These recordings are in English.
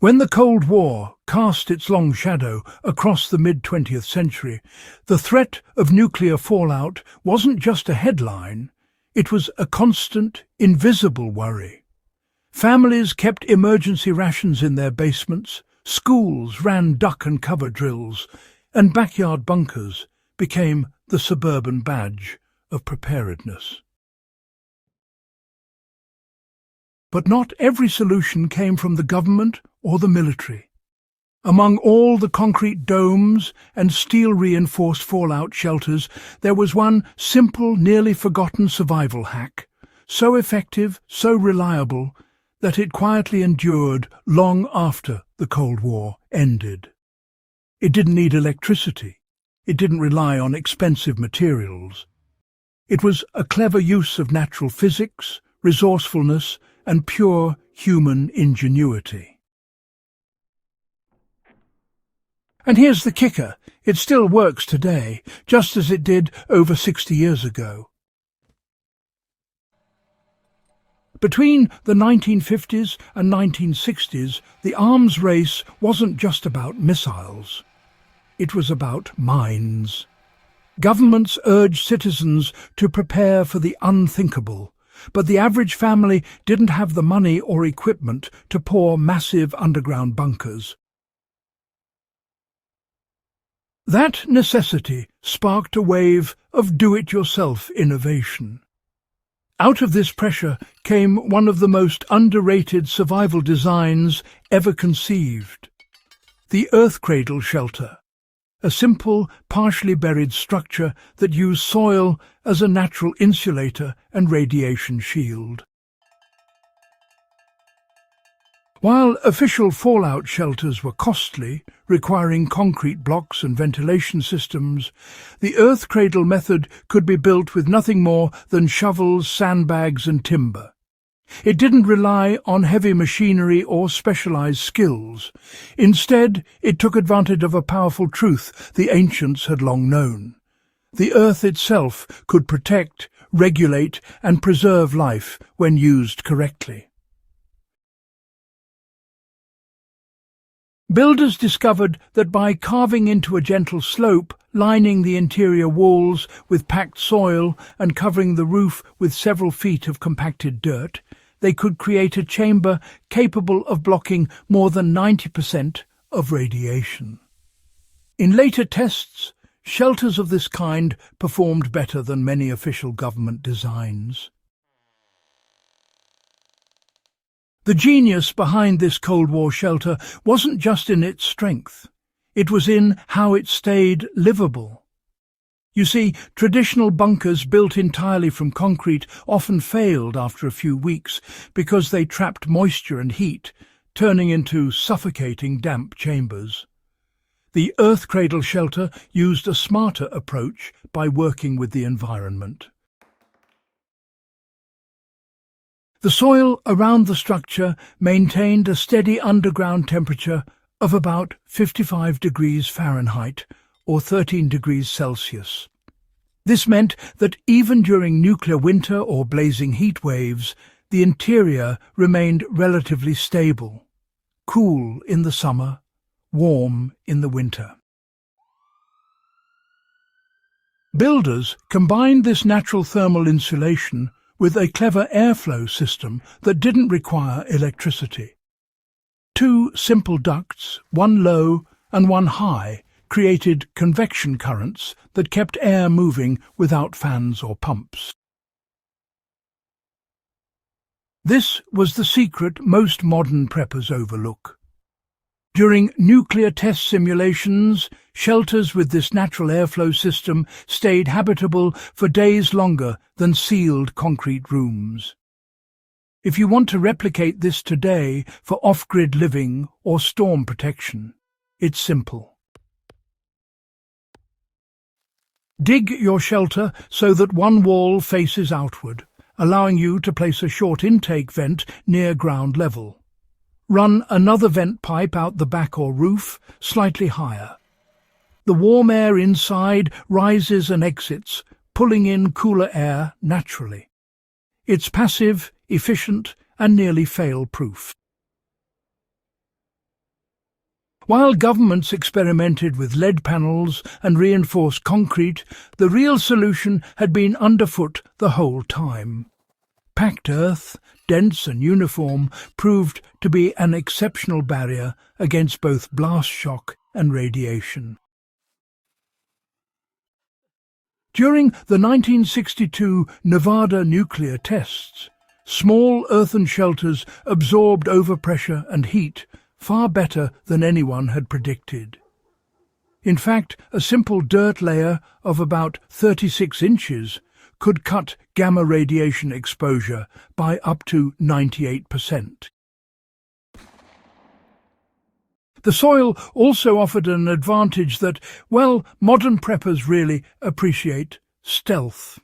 When the Cold War cast its long shadow across the mid-20th century, the threat of nuclear fallout wasn't just a headline, it was a constant, invisible worry. Families kept emergency rations in their basements, schools ran duck and cover drills, and backyard bunkers became the suburban badge of preparedness. But not every solution came from the government or the military. Among all the concrete domes and steel-reinforced fallout shelters, there was one simple, nearly forgotten survival hack, so effective, so reliable, that it quietly endured long after the Cold War ended. It didn't need electricity. It didn't rely on expensive materials. It was a clever use of natural physics, resourcefulness, and pure human ingenuity. And here's the kicker. It still works today, just as it did over 60 years ago. Between the 1950s and 1960s, the arms race wasn't just about missiles. It was about mines. Governments urged citizens to prepare for the unthinkable, but the average family didn't have the money or equipment to pour massive underground bunkers. That necessity sparked a wave of do-it-yourself innovation. Out of this pressure came one of the most underrated survival designs ever conceived: the earth cradle shelter, a simple, partially buried structure that used soil as a natural insulator and radiation shield. While official fallout shelters were costly, requiring concrete blocks and ventilation systems, the earth cradle method could be built with nothing more than shovels, sandbags and timber. It didn't rely on heavy machinery or specialized skills. Instead, it took advantage of a powerful truth the ancients had long known. The earth itself could protect, regulate and preserve life when used correctly. Builders discovered that by carving into a gentle slope, lining the interior walls with packed soil and covering the roof with several feet of compacted dirt, they could create a chamber capable of blocking more than 90% of radiation. In later tests, shelters of this kind performed better than many official government designs. The genius behind this Cold War shelter wasn't just in its strength. It was in how it stayed livable. You see, traditional bunkers built entirely from concrete often failed after a few weeks because they trapped moisture and heat, turning into suffocating damp chambers. The earth cradle shelter used a smarter approach by working with the environment. The soil around the structure maintained a steady underground temperature of about 55 degrees Fahrenheit or 13 degrees Celsius. This meant that even during nuclear winter or blazing heat waves, the interior remained relatively stable, cool in the summer, warm in the winter. Builders combined this natural thermal insulation with a clever airflow system that didn't require electricity. Two simple ducts, one low and one high, created convection currents that kept air moving without fans or pumps. This was the secret most modern preppers overlook. During nuclear test simulations, shelters with this natural airflow system stayed habitable for days longer than sealed concrete rooms. If you want to replicate this today for off-grid living or storm protection, it's simple. Dig your shelter so that one wall faces outward, allowing you to place a short intake vent near ground level. Run another vent pipe out the back or roof, slightly higher. The warm air inside rises and exits, pulling in cooler air naturally. It's passive, efficient, and nearly fail-proof. While governments experimented with lead panels and reinforced concrete, the real solution had been underfoot the whole time. Packed earth, dense and uniform, proved to be an exceptional barrier against both blast shock and radiation. During the 1962 Nevada nuclear tests, small earthen shelters absorbed overpressure and heat far better than anyone had predicted. In fact, a simple dirt layer of about 36 inches could cut gamma radiation exposure by up to 98%. The soil also offered an advantage that, well, modern preppers really appreciate: stealth.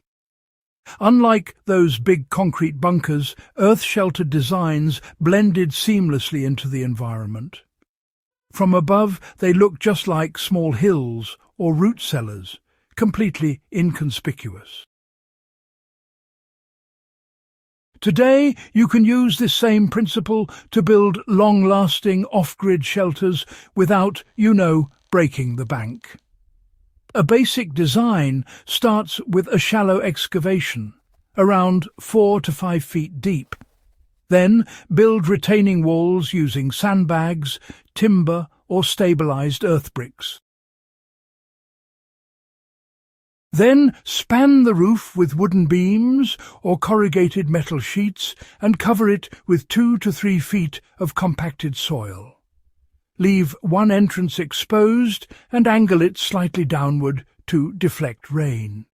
Unlike those big concrete bunkers, earth-sheltered designs blended seamlessly into the environment. From above, they looked just like small hills or root cellars, completely inconspicuous. Today, you can use this same principle to build long-lasting off-grid shelters without, breaking the bank. A basic design starts with a shallow excavation, around 4 to 5 feet deep. Then build retaining walls using sandbags, timber or stabilized earth bricks. Then span the roof with wooden beams or corrugated metal sheets and cover it with 2 to 3 feet of compacted soil. Leave one entrance exposed and angle it slightly downward to deflect rain.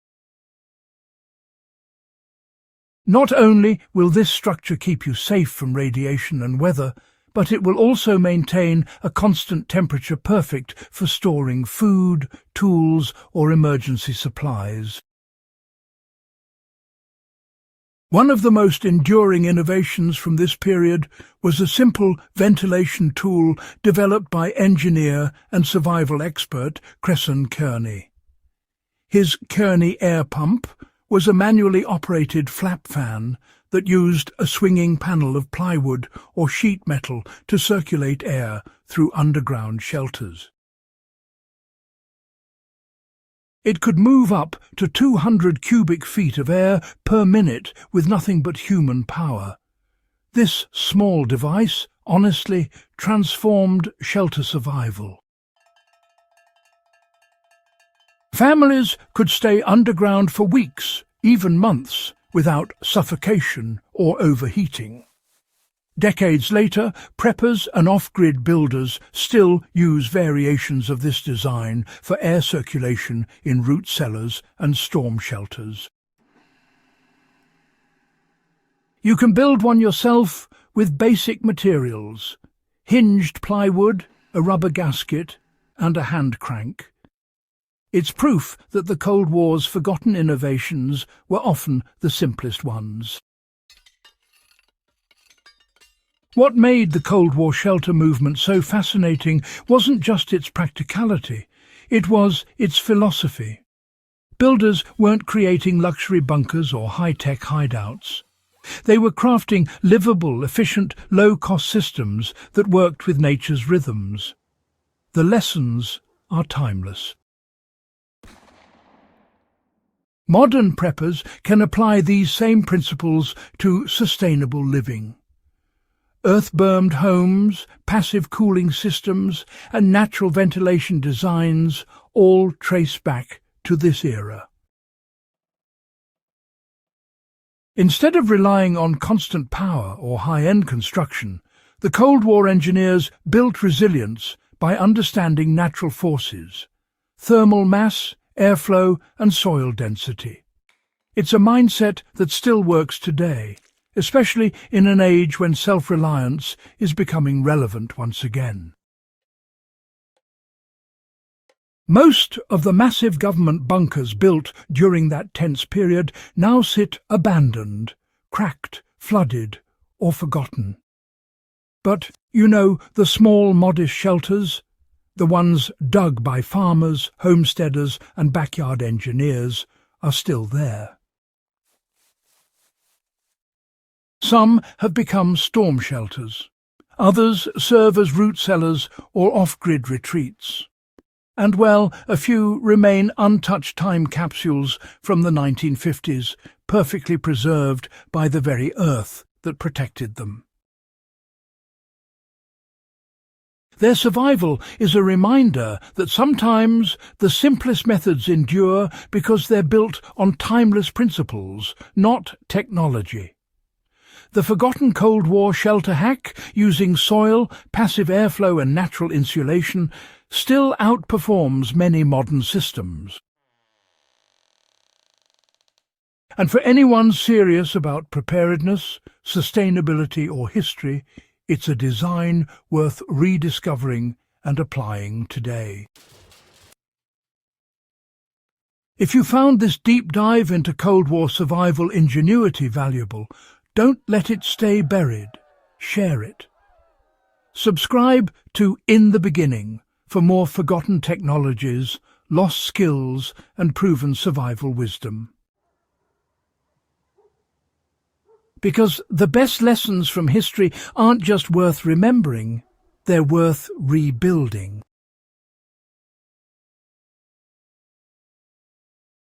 Not only will this structure keep you safe from radiation and weather, but it will also maintain a constant temperature perfect for storing food, tools, or emergency supplies. One of the most enduring innovations from this period was a simple ventilation tool developed by engineer and survival expert Kearny. His Kearny air pump was a manually operated flap fan that used a swinging panel of plywood or sheet metal to circulate air through underground shelters. It could move up to 200 cubic feet of air per minute with nothing but human power. This small device, honestly, transformed shelter survival. Families could stay underground for weeks, even months, without suffocation or overheating. Decades later, preppers and off-grid builders still use variations of this design for air circulation in root cellars and storm shelters. You can build one yourself with basic materials: hinged plywood, a rubber gasket, and a hand crank. It's proof that the Cold War's forgotten innovations were often the simplest ones. What made the Cold War shelter movement so fascinating wasn't just its practicality, it was its philosophy. Builders weren't creating luxury bunkers or high-tech hideouts. They were crafting livable, efficient, low-cost systems that worked with nature's rhythms. The lessons are timeless. Modern preppers can apply these same principles to sustainable living. Earth-bermed homes, passive cooling systems, and natural ventilation designs all trace back to this era. Instead of relying on constant power or high-end construction, the Cold War engineers built resilience by understanding natural forces: thermal mass, airflow, and soil density. It's a mindset that still works today, especially in an age when self-reliance is becoming relevant once again. Most of the massive government bunkers built during that tense period now sit abandoned, cracked, flooded, or forgotten. But, the small, modest shelters, the ones dug by farmers, homesteaders, and backyard engineers, are still there. Some have become storm shelters. Others serve as root cellars or off-grid retreats. And well, a few remain untouched time capsules from the 1950s, perfectly preserved by the very earth that protected them. Their survival is a reminder that sometimes the simplest methods endure because they're built on timeless principles, not technology. The forgotten Cold War shelter hack, using soil, passive airflow and natural insulation, still outperforms many modern systems. And for anyone serious about preparedness, sustainability or history, it's a design worth rediscovering and applying today. If you found this deep dive into Cold War survival ingenuity valuable, don't let it stay buried. Share it. Subscribe to In the Beginning for more forgotten technologies, lost skills, and proven survival wisdom. Because the best lessons from history aren't just worth remembering, they're worth rebuilding.